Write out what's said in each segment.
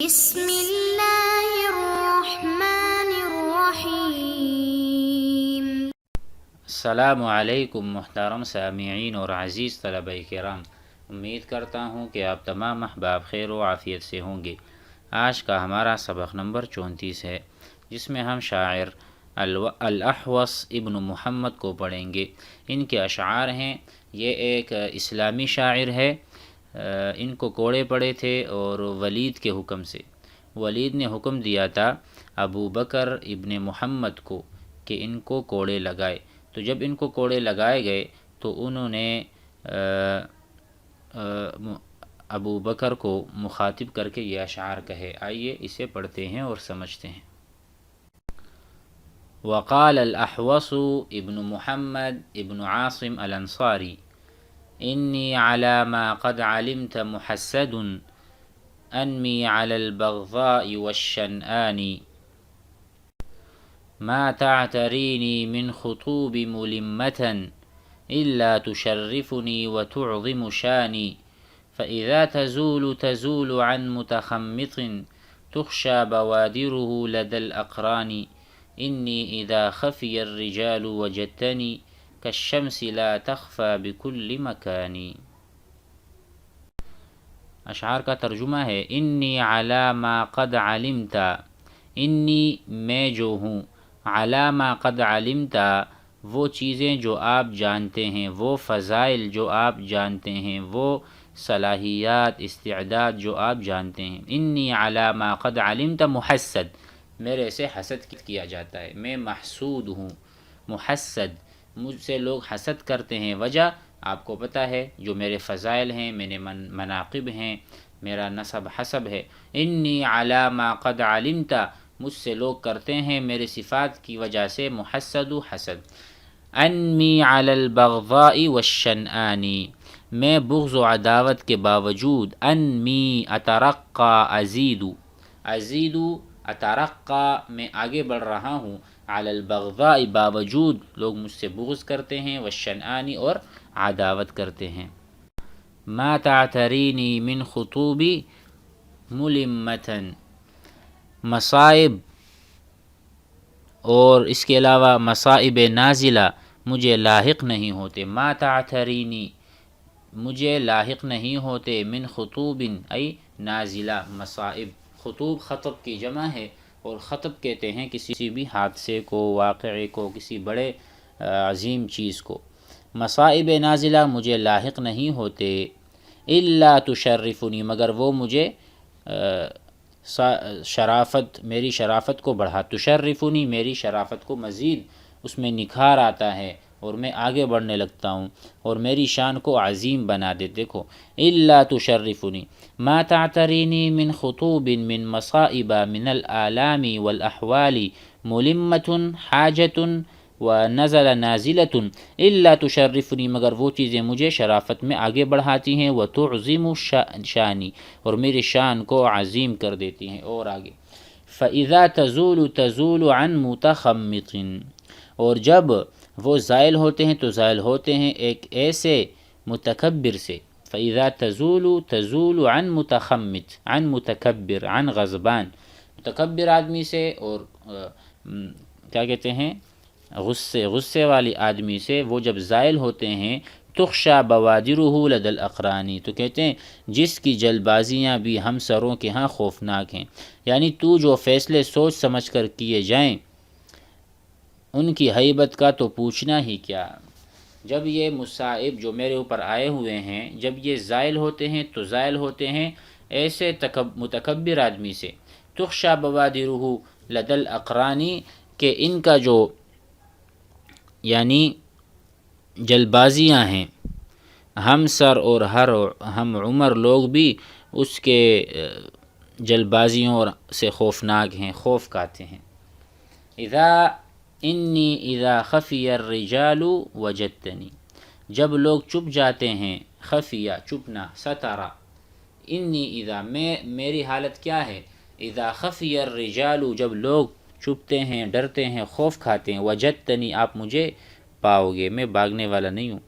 بسم اللہ الرحمن الرحیم۔ السلام علیکم محترم سامعین اور عزیز طلبہ کرام، امید کرتا ہوں کہ آپ تمام احباب خیر و عافیت سے ہوں گے۔ آج کا ہمارا سبق نمبر 34 ہے، جس میں ہم شاعر الاحوص ابن محمد کو پڑھیں گے۔ ان کے اشعار ہیں، یہ ایک اسلامی شاعر ہے، ان کو کوڑے پڑے تھے اور ولید کے حکم سے۔ ولید نے حکم دیا تھا ابو بکر ابن محمد کو کہ ان کو کوڑے لگائے، تو جب ان کو کوڑے لگائے گئے تو انہوں نے ابو بکر کو مخاطب کر کے یہ اشعار کہے۔ آئیے اسے پڑھتے ہیں اور سمجھتے ہیں۔ وقال الاحوص ابن محمد ابن عاصم الانصاری انی علی ما قد علمت محسد انمی علی البغضاء والشنآن ما تعترینی من خطوب ملمة الا تشرفنی وتعظم شانی فإذا تزول عن متخمط تخشى بوادره لدى الأقران إني إذا خفي الرجال وجدتني كالشمس لا تخفى بكل مكان۔ اشعار کا ترجمہ ہے، انی علی ما قد علمت، انی میں جو ہوں، علی ما قد علمت وہ چیزیں جو آپ جانتے ہیں، وہ فضائل جو آپ جانتے ہیں، وہ صلاحیات استعداد جو آپ جانتے ہیں۔ انی علی ما قد علمت محسد، میرے سے حسد کیا جاتا ہے، میں محسود ہوں۔ محسد، مجھ سے لوگ حسد کرتے ہیں، وجہ آپ کو پتہ ہے، جو میرے فضائل ہیں، میرے مناقب ہیں، میرا نسب حسب ہے۔ انی علی ما قد علمت، مجھ سے لوگ کرتے ہیں میرے صفات کی وجہ سے محسد و حسد۔ انمی علی البغضاء والشنآن، میں بغض و عداوت کے باوجود، انمی اترقی ازید، ازید اترقی میں آگے بڑھ رہا ہوں، علی البغضاء باوجود لوگ مجھ سے بغض کرتے ہیں، والشنآن اور عداوت کرتے ہیں۔ ما تعترینی من خطوب ملمة، مصائب اور اس کے علاوہ مصائب نازلہ مجھے لاحق نہیں ہوتے۔ ما تعترینی، مجھے لاحق نہیں ہوتے، من خطوب ای نازلہ، مصائب، خطوب خطب کی جمع ہے، اور خطب کہتے ہیں کسی بھی حادثے کو، واقعے کو، کسی بڑے عظیم چیز کو۔ مصائب نازلہ مجھے لاحق نہیں ہوتے، الا تشرفنی، مگر وہ مجھے میری شرافت کو بڑھا، تشرفنی میری شرافت کو مزید اس میں نکھار آتا ہے، اور میں آگے بڑھنے لگتا ہوں اور میری شان کو عظیم بنا دے۔ دیکھو، الا تشرفنی ما تعترینی من خطوب من مصائب من الآلام والاحوال ملمة حاجة ونزل نازلة الا تشرفنی، مگر وہ چیزیں مجھے شرافت میں آگے بڑھاتی ہیں، وتعظم شانی، اور میری شان کو عظیم کر دیتی ہیں۔ اور آگے، فإذا تزول عن متخمط، اور جب وہ زائل ہوتے ہیں تو زائل ہوتے ہیں ایک ایسے متکبر سے۔ فإذا تزول عن متخمط، عن متکبر، عن غضبان، متکبر آدمی سے، اور کیا کہتے ہیں، غصے والی آدمی سے وہ جب زائل ہوتے ہیں، تخشى بوادرہ لدى الاقران، تو کہتے ہیں جس کی جلد بازیاں بھی ہم سروں کے ہاں خوفناک ہیں، یعنی تو جو فیصلے سوچ سمجھ کر کیے جائیں ان کی ہیبت کا تو پوچھنا ہی کیا۔ جب یہ مصائب جو میرے اوپر آئے ہوئے ہیں، جب یہ زائل ہوتے ہیں تو زائل ہوتے ہیں ایسے متکبر آدمی سے، تخشى بوادرہ لدى الاقران، کہ ان کا جو یعنی جلد بازیاں ہیں، ہم سر اور ہم عمر لوگ بھی اس کے جلد بازیوں سے خوفناک ہیں، خوف کھاتے ہیں۔ اذا خفی الرجال وجدتنی، جب لوگ چھپ جاتے ہیں، خفیہ چھپنا، سترہ، انی اذا میری حالت کیا ہے، اذا خفی الرجال جب لوگ چھپتے ہیں، ڈرتے ہیں، خوف کھاتے ہیں، وجدتنی آپ مجھے پاؤ گے، میں بھاگنے والا نہیں ہوں۔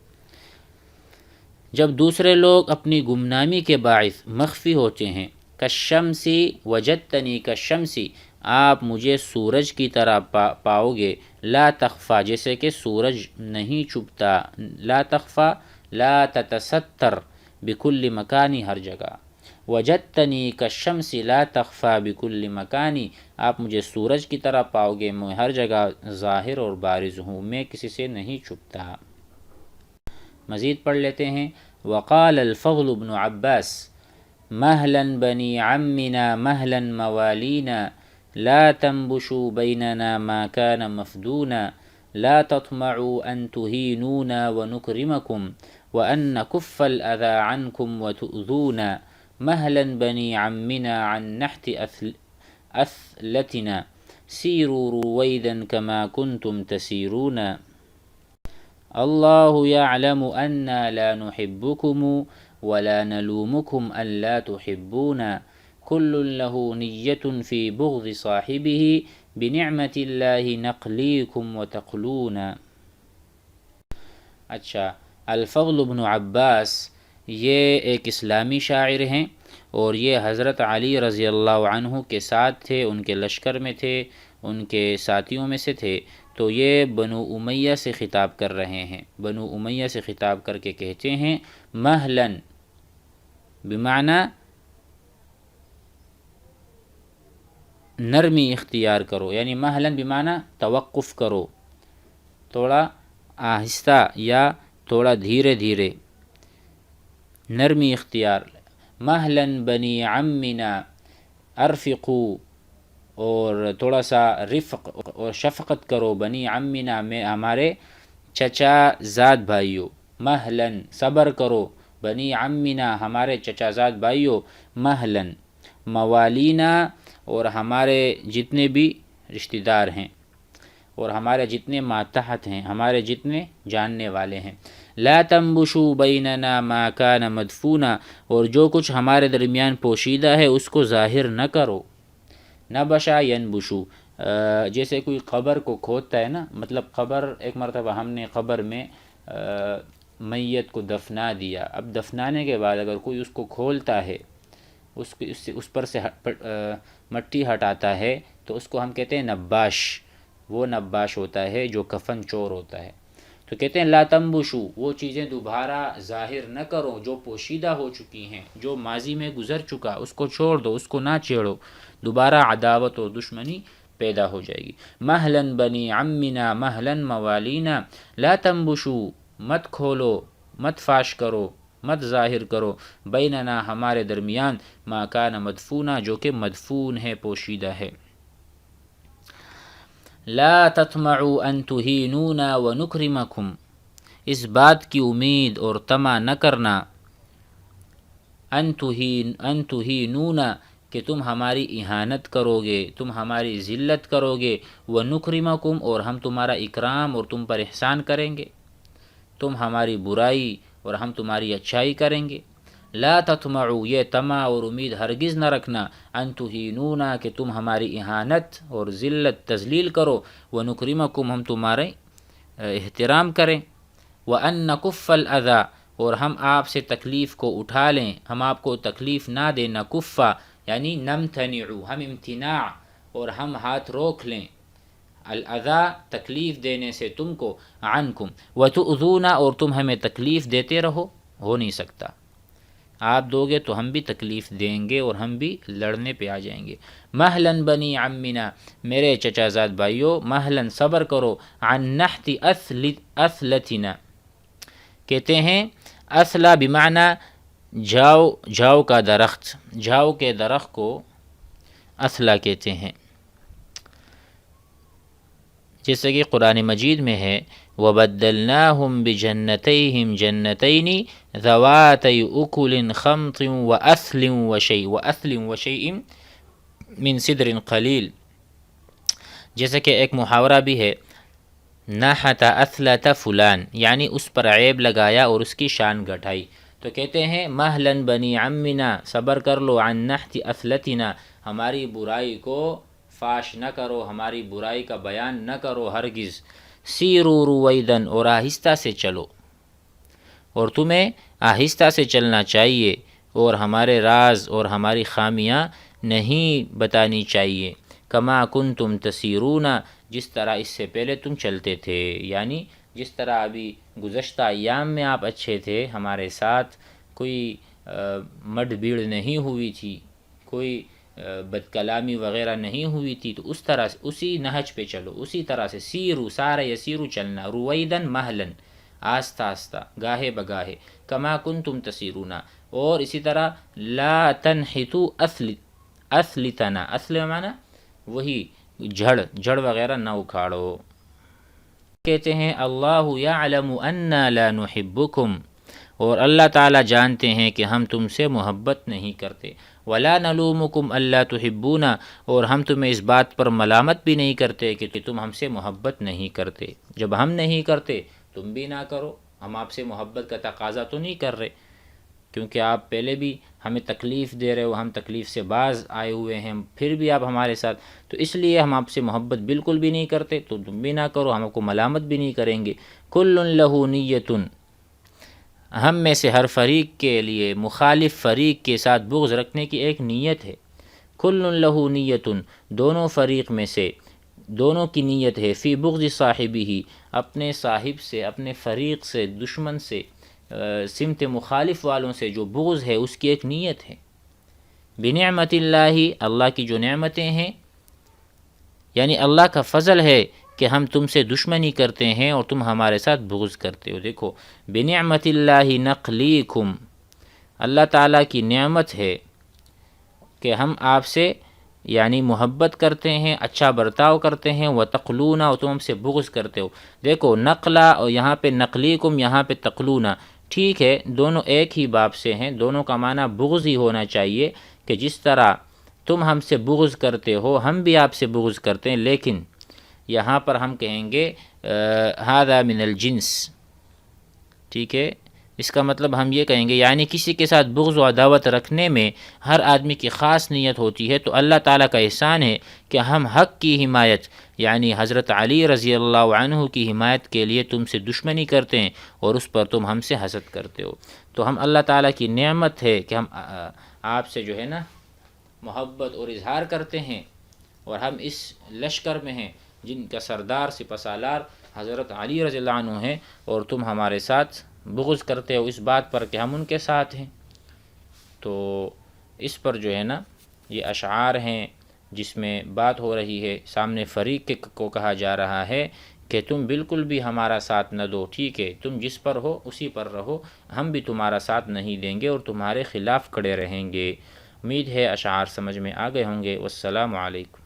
جب دوسرے لوگ اپنی گمنامی کے باعث مخفی ہوتے ہیں، کشمسی وجدتنی کشمسی، آپ مجھے سورج کی طرح پاؤ گے، لا تخفا جیسے کہ سورج نہیں چھپتا، لا تخفا لا تتستر بکل مکانی ہر جگہ، وجدتنی کالشمس لا تخفا بکل مکانی، آپ مجھے سورج کی طرح پاؤ گے، میں ہر جگہ ظاہر اور بارز ہوں، میں کسی سے نہیں چھپتا۔ مزید پڑھ لیتے ہیں۔ وقال الفضل بن عباس مہلا بنی عمنا مہلا موالینا لا تنبشوا بیننا ما كان مفدونا لا تطمعوا ان تهینونا ونکرمکم وان نکف الاذى عنکم وتؤذونا مہلا بنی عمنا عن نحت اثلتنا سیروا رویدا كما كنتم تسیرون اللہ یعلم انا لا نحبکم ولا نلومکم ان لا تحبونا کل له نیت فی بغض صاحبہ بنعمت اللہ نقلیکم وتقلونا۔ اچھا، الفضل بن عباس یہ ایک اسلامی شاعر ہیں اور یہ حضرت علی رضی اللہ عنہ کے ساتھ تھے، ان کے لشکر میں تھے، ان کے ساتھیوں میں سے تھے، تو یہ بنو امیہ سے خطاب کر رہے ہیں، بنو امیہ سے خطاب کر کے کہتے ہیں مہلن بمعنی نرمی اختیار کرو، یعنی مہلن بمعنی توقف کرو، تھوڑا آہستہ یا تھوڑا دھیرے دھیرے، نرمی اختیار، مہلن بنی عمنا ارفقو، اور تھوڑا سا رفق اور شفقت کرو، بنی عمنا میں ہمارے چچا زاد بھائیوں، مہلن صبر کرو، بنی عمنا ہمارے چچا زاد بھائیوں، مہلن موالینا اور ہمارے جتنے بھی رشتہ دار ہیں اور ہمارے جتنے ماتحت ہیں، ہمارے جتنے جاننے والے ہیں، لا تنبشوا بیننا ما کان مدفونا، اور جو کچھ ہمارے درمیان پوشیدہ ہے اس کو ظاہر نہ کرو، نبشا ینبشو، جیسے کوئی قبر کو کھودتا ہے نا، مطلب قبر ایک مرتبہ ہم نے قبر میں میت کو دفنا دیا، اب دفنانے کے بعد اگر کوئی اس کو کھولتا ہے، اس پر سے مٹی ہٹاتا ہے تو اس کو ہم کہتے ہیں نباش، وہ نباش ہوتا ہے جو کفن چور ہوتا ہے۔ تو کہتے ہیں لا تنبشو، وہ چیزیں دوبارہ ظاہر نہ کرو جو پوشیدہ ہو چکی ہیں، جو ماضی میں گزر چکا اس کو چھوڑ دو، اس کو نہ چھیڑو، دوبارہ عداوت اور دشمنی پیدا ہو جائے گی۔ مہلن بنی عمنا مہلن موالینا، لا تنبشو، مت کھولو، مت فاش کرو، مت ظاہر کرو، بیننا ہمارے درمیان، ما کان مدفونا جو کہ مدفون ہے، پوشیدہ ہے۔ لا تطمعوا ان تہینونا ونکرمکم، اس بات کی امید اور طمع نہ کرنا، ان تہینونا کہ تم ہماری اہانت کرو گے، تم ہماری ذلت کرو گے، ونکرمکم اور ہم تمہارا اکرام اور تم پر احسان کریں گے، تم ہماری برائی اور ہم تمہاری اچھائی کریں گے۔ لا تطمعوا، یہ طمع اور امید ہرگز نہ رکھنا، ان تہینونا کہ تم ہماری اہانت اور ذلت تذلیل کرو، ونکرمکم ہم تمہارے احترام کریں، وان نکف الاذی اور ہم آپ سے تکلیف کو اٹھا لیں، ہم آپ کو تکلیف نہ دیں، نکفا یعنی نمتنعو، ہم امتناع اور ہم ہاتھ روک لیں، الاذی تکلیف دینے سے تم کو، عنکم وتؤذونا اور تم ہمیں تکلیف دیتے رہو، ہو نہیں سکتا، آپ دو گے تو ہم بھی تکلیف دیں گے اور ہم بھی لڑنے پہ آ جائیں گے۔ مہلن بنی عمنا، میرے چچا زاد بھائیو، مہلن صبر کرو، عن نحت اثلتنا، کہتے ہیں اثلا بمعنی جاؤ کا درخت، جاؤ کے درخت کو اثلا کہتے ہیں، جیسے کہ قرآن مجید میں ہے وَبَدَّلْنَاهُمْ بِجَنَّتَيْهِمْ جَنَّتَيْنِ ذَوَاتَيْ أُكُلٍ خَمْطٍ وَأَثْلٍ وَشَيْءٍ مِّن سِدْرٍ قَلِيلٍ، جیسے کہ ایک محاورہ بھی ہے نحت اثلت فلان، یعنی اس پر عیب لگایا اور اس کی شان گھٹائی، تو کہتے ہیں مہلن بنی عمنا، صبر کر لو، عن نحت اثلتنا، ہماری برائی کو فاش نہ کرو، ہماری برائی کا بیان نہ کرو ہرگز، سیروا رویدن اور آہستہ سے چلو، اور تمہیں آہستہ سے چلنا چاہیے، اور ہمارے راز اور ہماری خامیاں نہیں بتانی چاہیے۔ کما کنتم تسیرون، جس طرح اس سے پہلے تم چلتے تھے، یعنی جس طرح ابھی گزشتہ ایام میں آپ اچھے تھے، ہمارے ساتھ کوئی مڈ بھیڑ نہیں ہوئی تھی، کوئی بد کلامی وغیرہ نہیں ہوئی تھی، تو اس طرح سے اسی نہج پہ چلو، اسی طرح سے سیرو، سارا یسیرو چلنا، رویدن مہلن، آہستہ آہستہ، گاہے بگاہے، کما کنتم تسیرون، اور اسی طرح لا تنحتو اثلتنا، اصل معنی وہی جھڑ وغیرہ نہ اکھاڑو۔ کہتے ہیں اللہ یعلم انا لا نحبکم، اور اللہ تعالیٰ جانتے ہیں کہ ہم تم سے محبت نہیں کرتے، ولا نلومکم الا تحبون، اور ہم تمہیں اس بات پر ملامت بھی نہیں کرتے کہ تم ہم سے محبت نہیں کرتے۔ جب ہم نہیں کرتے تم بھی نہ کرو، ہم آپ سے محبت کا تقاضا تو نہیں کر رہے، کیونکہ آپ پہلے بھی ہمیں تکلیف دے رہے ہو، ہم تکلیف سے باز آئے ہوئے ہیں، پھر بھی آپ ہمارے ساتھ، تو اس لیے ہم آپ سے محبت بالکل بھی نہیں کرتے، تو تم بھی نہ کرو، ہم کو ملامت بھی نہیں کریں گے۔ کل لہ نیت، ہم میں سے ہر فریق کے لیے مخالف فریق کے ساتھ بغض رکھنے کی ایک نیت ہے۔ کل لہ نیت، دونوں فریق میں سے دونوں کی نیت ہے، فی بغض صاحبہ، اپنے صاحب سے، اپنے فریق سے، دشمن سے، سمت مخالف والوں سے جو بغض ہے اس کی ایک نیت ہے۔ بنعمت اللہ، اللہ کی جو نعمتیں ہیں، یعنی اللہ کا فضل ہے کہ ہم تم سے دشمنی کرتے ہیں اور تم ہمارے ساتھ بغض کرتے ہو۔ دیکھو، بنعمت اللہ نقلیکم، اللہ تعالیٰ کی نعمت ہے کہ ہم آپ سے یعنی محبت کرتے ہیں، اچھا برتاؤ کرتے ہیں، وتقلون، اور تم ہم سے بغض کرتے ہو۔ دیکھو، نقلا اور یہاں پہ نقلیکم، یہاں پہ تقلون، ٹھیک ہے، دونوں ایک ہی باب سے ہیں، دونوں کا معنی بغض ہی ہونا چاہیے، کہ جس طرح تم ہم سے بغض کرتے ہو ہم بھی آپ سے بغض کرتے ہیں، لیکن یہاں پر ہم کہیں گے ھذا من الجنس، ٹھیک ہے، اس کا مطلب ہم یہ کہیں گے یعنی کسی کے ساتھ بغض و عداوت رکھنے میں ہر آدمی کی خاص نیت ہوتی ہے، تو اللہ تعالیٰ کا احسان ہے کہ ہم حق کی حمایت یعنی حضرت علی رضی اللہ عنہ کی حمایت کے لیے تم سے دشمنی کرتے ہیں اور اس پر تم ہم سے حسد کرتے ہو۔ تو ہم اللہ تعالیٰ کی نعمت ہے کہ ہم آپ سے جو ہے نا محبت اور اظہار کرتے ہیں، اور ہم اس لشکر میں ہیں جن کا سردار سپہ سالار حضرت علی رضی اللہ عنہ ہیں، اور تم ہمارے ساتھ بغض کرتے ہو اس بات پر کہ ہم ان کے ساتھ ہیں۔ تو اس پر جو ہے نا یہ اشعار ہیں جس میں بات ہو رہی ہے، سامنے فریق کو کہا جا رہا ہے کہ تم بالکل بھی ہمارا ساتھ نہ دو، ٹھیک ہے، تم جس پر ہو اسی پر رہو، ہم بھی تمہارا ساتھ نہیں دیں گے اور تمہارے خلاف کھڑے رہیں گے۔ امید ہے اشعار سمجھ میں آ گئے ہوں گے۔ والسلام علیکم۔